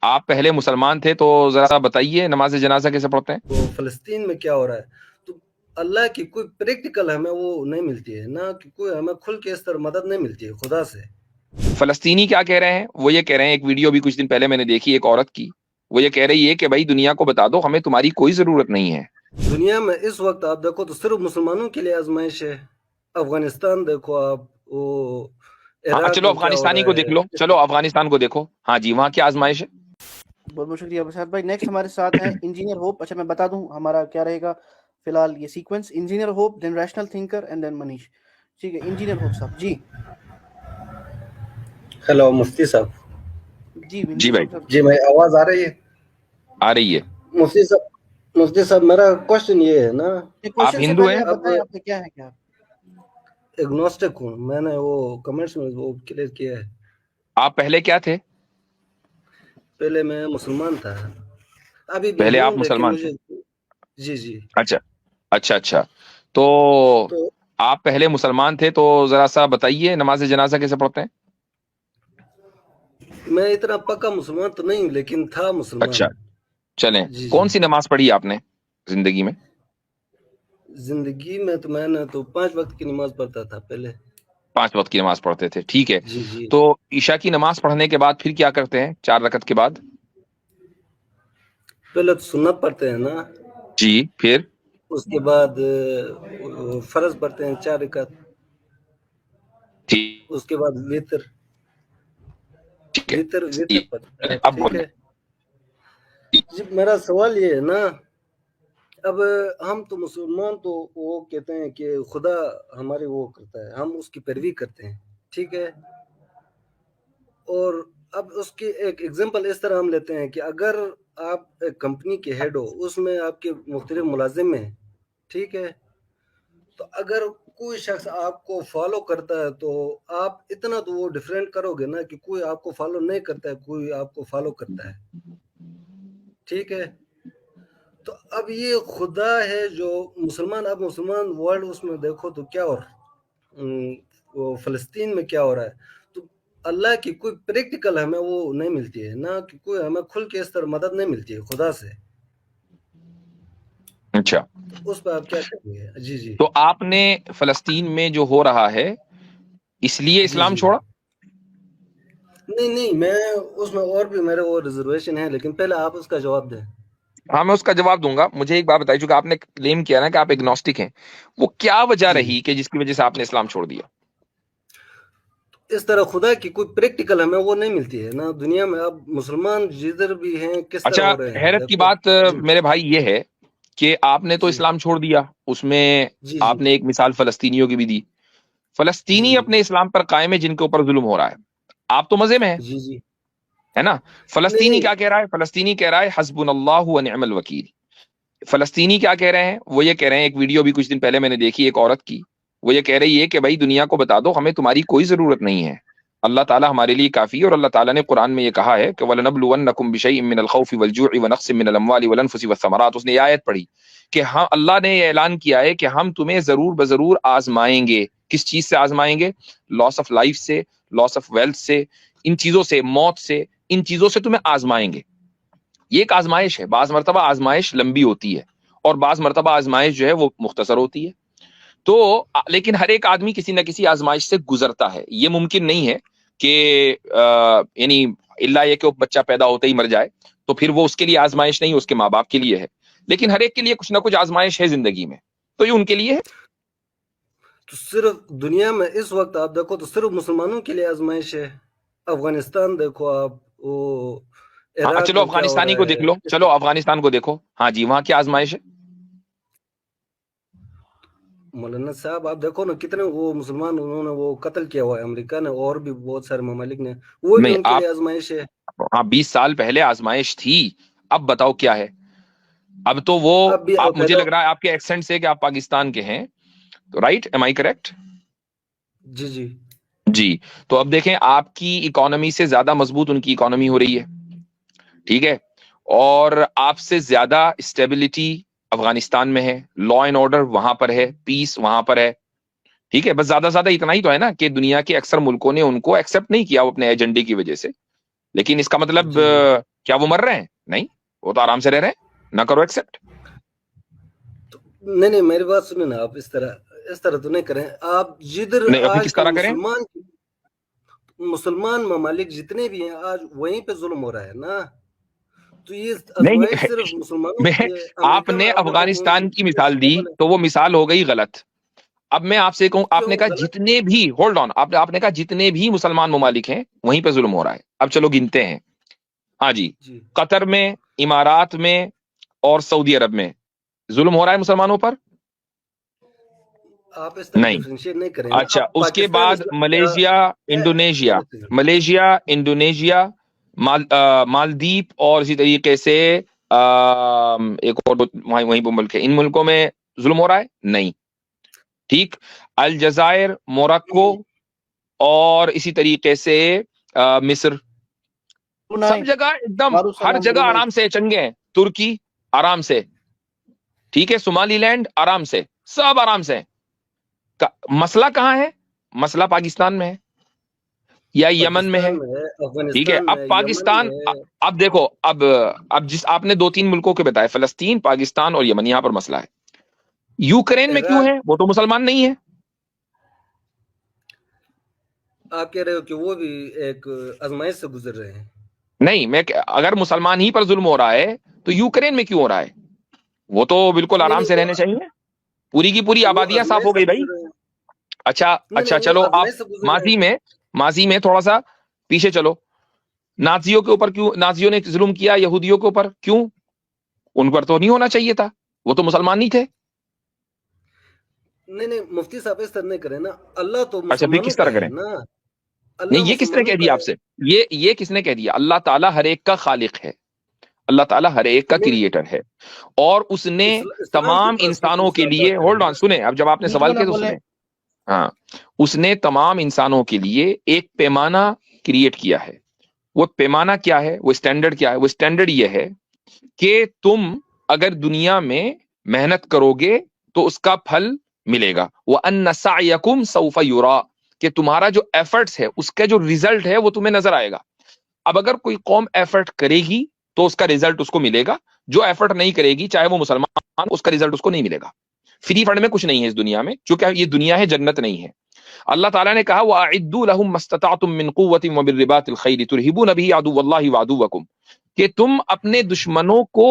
آپ پہلے مسلمان تھے تو ذرا بتائیے نماز جنازہ کیسے پڑھتے ہیں؟ وہ فلسطین میں کیا ہو رہا ہے، تو اللہ کی کوئی پریکٹیکل ہمیں وہ نہیں ملتی ہے، نہ کہ کوئی ہمیں کھل کے اس طرح مدد نہیں ملتی ہے خدا سے۔ فلسطینی کیا کہہ رہے ہیں؟ وہ یہ کہہ رہے ہیں، ایک ویڈیو بھی کچھ دن پہلے میں نے دیکھی ایک عورت کی، وہ یہ کہہ رہی ہے کہ بھائی دنیا کو بتا دو ہمیں تمہاری کوئی ضرورت نہیں ہے۔ دنیا میں اس وقت آپ دیکھو تو صرف مسلمانوں کے لیے آزمائش ہے۔ افغانستان دیکھو آپ، وہ ہاں عراق چلو میں کیا ہو افغانستانی رہا کو ہے۔ دیکھ لو، چلو افغانستان کو دیکھو، ہاں جی وہاں کیا آزمائش ہے؟ بہت بہت شکریہ بشار بھائی۔ نیکسٹ ہمارے ساتھ ہیں انجینئر ہوپ۔ اچھا میں بتا دوں ہمارا کیا رہے گا فی الحال یہ sequence, engineer hope, then rational thinker and then Manish. ٹھیک ہے انجینئر ہوپ صاحب جی۔ ہیلو مفتی صاحب، جی جی انجینئر بھائی ہوپ صاحب جی میں آواز آ رہی ہے؟ آ رہی ہے۔ مفتی صاحب میرا کوشچن یہ ہے نا، آپ کوشچن سے ہندو پہلے ہیں؟ آپ اب بتائیں آپ کا کیا ہے کیا؟ ایگنوسٹک ہوں میں نے، وہ کمنٹس میں وہ کلیئر کیا ہے۔ آپ پہلے کیا تھے؟ پہلے میں مسلمان تھا، ابھی بھی پہلے ہوں آپ لیکن مسلمان تھے؟ مجھے جی جی اچھا اچھا اچھا، تو تو آپ پہلے مسلمان تھے تو ذرا سا بتائیے نماز جنازہ کیسے پڑھتے ہیں؟ میں اتنا پکا مسلمان تو نہیں ہوں لیکن تھا مسلمان۔ اچھا چلیں، جی جی، کون سی نماز پڑھی آپ نے زندگی میں؟ زندگی میں تو میں نے تو 5 وقت کی نماز پڑھتا تھا پہلے۔ 5 وقت کی نماز پڑھتے تھے، ٹھیک ہے۔ جی جی، تو عشاء کی نماز پڑھنے کے بعد پھر کیا کرتے ہیں 4 رکعت کے بعد؟ پہلے تو سنت پڑھتے ہیں نا، جی پھر؟ اس کے بعد فرض پڑھتے ہیں 4 رکعت، ٹھیک اس کے بعد وتر ٹھیک ہے، وتر پڑھتے ہیں، اب ٹھیک بولیں۔ ہے جی۔ میرا سوال یہ ہے نا، اب ہم تو مسلمان تو وہ کہتے ہیں کہ خدا ہماری وہ کرتا ہے، ہم اس کی پیروی کرتے ہیں، ٹھیک ہے۔ اور اب اس کی ایک ایگزامپل اس طرح ہم لیتے ہیں کہ اگر آپ ایک کمپنی کے ہیڈ ہو، اس میں آپ کے مختلف ملازم ہیں، ٹھیک ہے، تو اگر کوئی شخص آپ کو فالو کرتا ہے تو آپ اتنا تو وہ ڈیفرنٹ کرو گے نا کہ کوئی آپ کو فالو نہیں کرتا ہے، کوئی آپ کو فالو کرتا ہے، ٹھیک ہے۔ تو اب یہ خدا ہے جو مسلمان، اب مسلمان ورلڈ اس میں دیکھو تو کیا، اور وہ فلسطین میں کیا ہو رہا ہے، تو اللہ کی کوئی پریکٹیکل ہمیں وہ نہیں ملتی ہے، نہ کہ کوئی ہمیں کھل کے اس طرح مدد نہیں ملتی ہے خدا سے۔ اچھا، اس پہ آپ کیا کہیں گے؟ جی جی تو آپ نے فلسطین میں جو ہو رہا ہے اس لیے جی اسلام جی، چھوڑا؟ نہیں میں اس میں اور بھی میرے وہ ریزرویشن ہے، لیکن پہلے آپ اس کا جواب دیں۔ ہاں میں اس کا جواب دوں گا۔ مجھے ایک بات بتائیے، چونکہ آپ نے کلیم کیا نا کہ آپ ایگنوسٹک ہیں، وہ کیا وجہ جی جی، رہی کہ جس کی وجہ سے آپ نے اسلام چھوڑ دیا؟ اس طرح خدا کی کوئی پریکٹیکل ہمیں وہ نہیں ملتی ہے نا دنیا میں۔ اب مسلمان جدھر بھی ہیں کس طرح اچھا ہو رہے ہیں حیرت کی دیکھو۔ بات جی میرے بھائی یہ ہے کہ آپ نے تو جی اسلام چھوڑ دیا، اس میں جی جی آپ نے ایک مثال فلسطینیوں کی بھی دی۔ جی فلسطینی جی اپنے اسلام پر قائم ہے جن کے اوپر ظلم ہو رہا ہے، آپ تو مزے میں ہیں، جی جی، ہے نا؟ فلسطینی نہیں کیا کہہ رہا ہے؟ فلسطینی کہہ رہا ہے حسبنا اللہ و نعم الوکیل۔ فلسطینی کیا کہہ رہے ہیں؟ وہ یہ کہہ رہے ہیں، ایک ویڈیو بھی کچھ دن پہلے میں نے دیکھی ایک عورت کی، وہ یہ کہہ رہی ہے کہ بھائی دنیا کو بتا دو ہمیں تمہاری کوئی ضرورت نہیں ہے، اللہ تعالیٰ ہمارے لیے کافی ہے۔ اور اللہ تعالیٰ نے قرآن میں یہ کہا ہے کہ وَلَنَبْلُوَنَّكُمْ بِشَيْءٍ مِّنَ الْخَوْفِ وَالْجُوعِ وَنَقْصٍ مِّنَ الْأَمْوَالِ وَالْأَنفُسِ وَالثَّمَرَاتِ۔ اس نے یہ آیت پڑھی کہ ہاں اللہ نے یہ اعلان کیا ہے کہ ہم تمہیں ضرور بضرور آزمائیں گے۔ کس چیز سے آزمائیں گے؟ لاس آف لائف سے، لاس آف ویلتھ سے، ان چیزوں سے، موت سے، ان چیزوں سے تمہیں آزمائیں گے۔ یہ ایک آزمائش ہے، بعض مرتبہ آزمائش لمبی ہوتی ہے اور بعض مرتبہ آزمائش جو ہے وہ مختصر ہوتی ہے۔ تو لیکن ہر ایک آدمی کسی نہ کسی آزمائش سے گزرتا ہے۔ یہ ممکن نہیں ہے کہ یعنی اللہ یہ کہ وہ بچہ پیدا ہوتے ہی مر جائے، تو پھر وہ اس کے لیے آزمائش نہیں، اس کے ماں باپ کے لیے ہے۔ لیکن ہر ایک کے لیے کچھ نہ کچھ آزمائش ہے زندگی میں، تو یہ ان کے لیے ہے۔ تو صرف دنیا میں اس وقت آپ دیکھو تو صرف مسلمانوں کے لیے آزمائش ہے۔ افغانستان دیکھو آپ، وہ ہاں عراق چلو میں کیا ہو افغانستانی رہا کو دیکھ ہے۔ لو، چلو افغانستان کو دیکھو، ہاں جی وہاں کیا آزمائش ہے؟ مولانا صاحب آپ دیکھو نا کتنے وہ مسلمان انہوں نے وہ قتل کیا ہوا ہے امریکہ نے، اور بھی بہت سارے ممالک نے، وہ بھی نہیں ان کے آپ، لیے آزمائش ہے۔ ہاں 20 سال پہلے آزمائش تھی، اب بتاؤ کیا ہے؟ اب تو وہ، اب بھی آپ مجھے القاعدہ، لگ رہا ہے آپ کے ایکسنٹ سے کہ آپ پاکستان کے ہیں، تو رائٹ، ایم آئی کریکٹ؟ جی جی جی، تو اب دیکھیں آپ کی اکانومی سے زیادہ مضبوط ان کی اکانومی ہو رہی ہے، ٹھیک ہے، اور آپ سے زیادہ اسٹیبلٹی افغانستان میں ہے، لا اینڈ آرڈر وہاں پر ہے، پیس وہاں پر ہے، ٹھیک ہے۔ بس زیادہ زیادہ اتنا ہی تو ہے نا کہ دنیا کے اکثر ملکوں نے ان کو ایکسپٹ نہیں کیا وہ اپنے ایجنڈے کی وجہ سے، لیکن اس کا مطلب جی جی क्या वो मर रहे हैं? नहीं, वो तो आराम से रह रहे हैं। ना करो एक्सेप्ट। नहीं, मेरी बात सुने ना, आप इस तरह तो नहीं करें आप। जिधर नहीं, फिर किस आजकल तरह करें? मुसलमान ममालिक जितने भी हैं, आज वहीं पे जुल्म हो रहा है ना। तो ये नहीं, आजमाइश सिर्फ मुसलमानों मैं की है। अमेरिका में आपने आप देखो तो अफगानिस्तान की मिसाल दी, स्टेबल है। तो वो मिसाल हो गई गलत। अब मैं आपसे कहूं, क्यों आपने कहा गलत? जितने भी, होल्ड ऑन, आपने कहा जितने भी मुसलमान ममालिक हैं वहीं पे जुल्म हो रहा है। अब चलो गिनते हैं। हाँ जी, जी, कतर में, इमारात में और सऊदी अरब में जुल्म हो रहा है मुसलमानों पर? आप इस तरह नहीं। डिफरेंशिएट नहीं करें ना। अच्छा, आप उसके पाकिस्तान बाद मलेशिया, इंडोनेशिया, मालदीव और इसी तरीके से एक और वहीं वहीं पे मुल्क है, इन मुल्कों में जुल्म हो रहा है? नहीं। ठीक। अलजायर, मोरक्को और इसी तरीके से मिस्र, सब ब्रुनाई, जगह एकदम, हर दारुसलाम, जगह ब्रुनाई। आराम से चंगे हैं। तुर्की आराम से, ठीक है, सोमालीलैंड आराम से, सब आराम से हैं। मसला कहाँ है? मसला पाकिस्तान में है या यमन में पाकिस्तान है? में है, ठीक है। अफगानिस्तान में अब है, यमन पाकिस्तान, में है। अब देखो, अब जिस आपने 2-3 मुल्कों के बताए, फलस्तीन, पाकिस्तान और यमन, यहां पर मसला है। यूक्रेन में क्यों इराक, है? वो तो मुसलमान नहीं है। आप कह रहे हो कि वो भी एक आजमाइश से गुजर रहे हैं। नहीं, अगर मुसलमान ही पर जुल्म हो रहा है तो यूक्रेन में क्यों हो रहा है? वो तो बिल्कुल नहीं आराम नहीं, से रहने चाहिए। पूरी की पूरी वो आबादियां साफ आजमाइश हो से गई भाई। गुजर रहे हैं। अच्छा नहीं अच्छा, नहीं, वो चलो आप आजमाइश से गुजर रहे हैं। माजी में थोड़ा सा पीछे चलो। नाजियों के ऊपर क्यों, नाजियों ने जुल्म किया यहूदियों के ऊपर, क्यों? उन पर तो नहीं होना चाहिए था, वो तो मुसलमान नहीं थे। नहीं नहीं, मुफ्ती साहब इस तरह नहीं करें ना। अल्लाह तो अच्छा, फिर मुसलमानों किस का तरह है करें? ना। नहीं, अल्लाह ये किसने मुसलमानों कह का दिया है। आपसे? ये किसने कह दिया? अल्लाह ताला हर एक का खालिक है, अल्लाह ताला हर एक का नहीं, क्रिएटर है, और उसने इस्लाम की तमाम पर्सपेक्टिव इंसानों से के आप लिए, बात करें होल्ड ऑन, ना। सुने, अब जब आपने बीच में सवाल ना किया तो बोले। सुने। हाँ, उसने तमाम इंसानों के लिए एक पैमाना क्रिएट किया है। वो पैमाना क्या है? वो स्टैंडर्ड क्या है? वो स्टैंडर्ड ये है कि तुम अगर दुनिया में मेहनत करोगे तो उसका फल मिलेगा। व अन्न सअयकुम सौफ युरा, कि तुम्हारा जो एफर्ट्स है उसका जो रिजल्ट है वो तुम्हें नजर आएगा। अब अगर कोई कौम एफर्ट करेगी तो उसका रिजल्ट उसको मिलेगा, जो एफर्ट नहीं करेगी, चाहे वो मुसलमान, उसका रिजल्ट उसको नहीं मिलेगा। फ्री फंड में कुछ नहीं है इस दुनिया में, जो क्या ये दुनिया है, जन्नत नहीं है। अल्लाह ताला ने कहा, वअइद्दू लहुम मस्ततातुम मिन कुव्वतिन व बिर्रिबातिल खैर तुरहिबून बिही अदुव्वल्लाहि व अदुव्वकुम, कि तुम अपने दुश्मनों को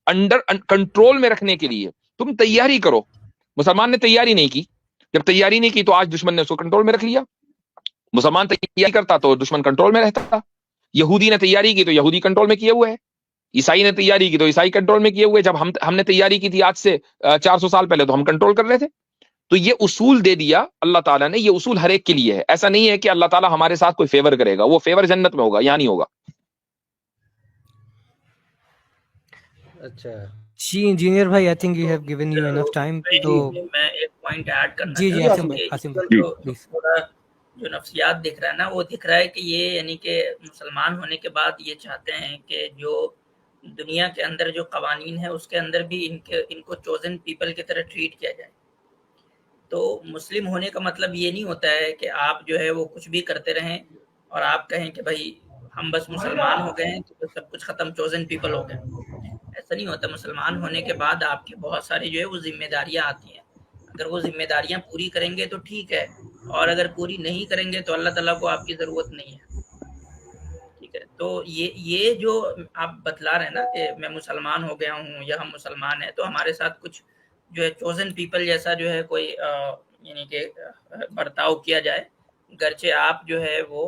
अंडर कंट्रोल में रखने के लिए तुम तैयारी करो। मुसलमान ने तैयारी नहीं की, जब तैयारी नहीं की तो आज दुश्मन ने उसको कंट्रोल में रख लिया। मुसलमान तैयारी करता तो दुश्मन कंट्रोल में रहता। यहूदी ने तैयारी की तो यहूदी कंट्रोल में किए हुए है। ईसाई ने तैयारी की तो ईसाई कंट्रोल में किए हुए। जब हमने तैयारी की थी आज से 400 साल पहले, तो हम कंट्रोल कर रहे थे। तो ये उसूल दे दिया अल्लाह ताला ने, ये उसूल हर एक के लिए है। ऐसा नहीं है कि अल्लाह ताला हमारे साथ कोई फेवर करेगा, वो फेवर जन्नत में होगा, यहाँ नहीं होगा। अच्छा, जी इंजीनियर भाई, I think you have given you enough time. तो मैं एक पॉइंट ऐड करना जी जी, चाहता हूँ कि आसिम इसमें भाई जो प्लीज। थोड़ा जो नफ्सियात दिख रहा है ना, वो दिख रहा है कि ये यानी कि मुसलमान होने के बाद ये चाहते हैं कि जो दुनिया के अंदर जो कवानीन है उसके अंदर भी इनको चोजन पीपल की तरह ट्रीट किया जाए। तो मुस्लिम होने का मतलब ये नहीं होता है कि आप जो है वो कुछ भी करते रहें और आप कहें कि भाई हम बस मुसलमान हो गए हैं तो सब कुछ खत्म, चोजन पीपल हो गए। ऐसा नहीं होता। मुसलमान होने के बाद आपकी बहुत सारी जो है वो जिम्मेदारियां आती हैं। अगर वो जिम्मेदारियां पूरी करेंगे तो ठीक है, और अगर पूरी नहीं करेंगे तो अल्लाह ताला को आपकी ज़रूरत नहीं है। ठीक है, तो ये जो आप बतला रहे हैं ना कि मैं मुसलमान हो गया हूँ या हम मुसलमान हैं, तो हमारे साथ कुछ जो है चोजन पीपल जैसा जो है कोई यानी कि बर्ताव किया जाए, गरचे आप जो है वो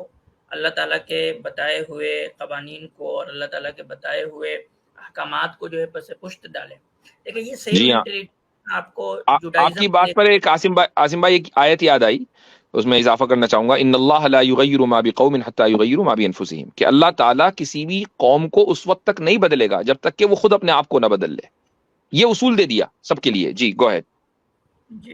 अल्लाह ताला के बताए हुए कवानीन को और अल्लाह ताला के बताए हुए अहकामात को जो है पसे पुश्त डालें। देखिए ये सेम जी हाँ, मेंटेलिटी आपको आपकी जुडाइज्म बात पर एक आसिम भाई एक आयत याद आई, उसमें इजाफा करना चाहूंगा। इन्नल्लाह ला युगय्यिरु मा बिकौमिन हत्ता युगय्यिरु मा बिअनफुसिहिम, कि अल्लाह ताला किसी भी कौम को उस वक्त तक नहीं बदलेगा जब तक कि वो खुद अपने आप को ना बदल ले। ये उसूल दे दिया सबके लिए। जी गो अहेड। जी,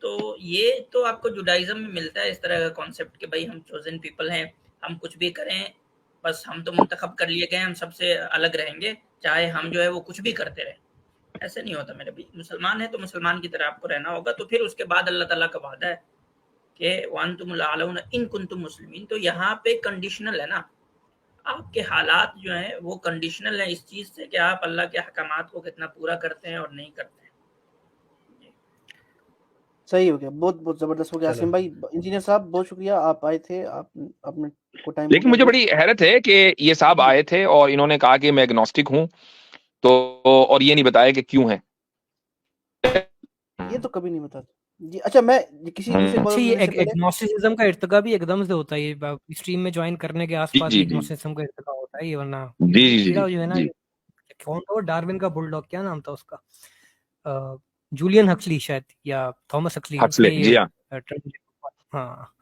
तो ये तो आपको जुडाइज्म में मिलता है इस तरह का कॉन्सेप्ट कि भाई हम चोजन पीपल हैं, हम कुछ भी करें, बस हम तो मुंतखब कर लिए गए, हम सबसे अलग रहेंगे, चाहे हम जो है वो कुछ भी करते रहें। ऐसे नहीं होता मेरे भाई। मुसलमान है तो मुसलमान की तरह आपको रहना होगा। तो फिर उसके बाद अल्लाह ताला का वादा है कि वअंतुमुल आलौना इन कुंतुम मुस्लिमीन, तो यहाँ पे कंडीशनल है ना। आपके हालात जो हैं वो कंडीशनल है इस चीज से कि आप अल्लाह के अहकामात को कितना पूरा करते हैं और नहीं करते हैं। सही हो गया, बहुत बहुत जबरदस्त हो गया। चलो। आसिम भाई, इंजीनियर साहब बहुत शुक्रिया, आप आए थे, आप आपने को टाइम लेकिन मुझे बड़ी हैरत है कि ये साहब आए थे और इन्होंने कहा कि मैं एग्नोस्टिक हूं, तो और ये नहीं बताया कि क्यों है। ये तो कभी नहीं बताते जी। अच्छा, मैं किसी दूसरे अच्छा, ये से पहले एग्नोस्टिसिज्म का इर्तिका भी एकदम से होता है, ये स्ट्रीम में ज्वाइन करने के आसपास जी, ही जी। एग्नोस्टिसिज्म का इर्तिका होता है ये, वरना जी, ये जी, कीड़ा जी, जो है ना, जी। ये कौन था वो डार्विन का बुलडॉग, क्या नाम था उसका, जूलियन हक्सली शायद, या थॉमस हक्सली, हक्सले, उसने जी ये हाँ। हाँ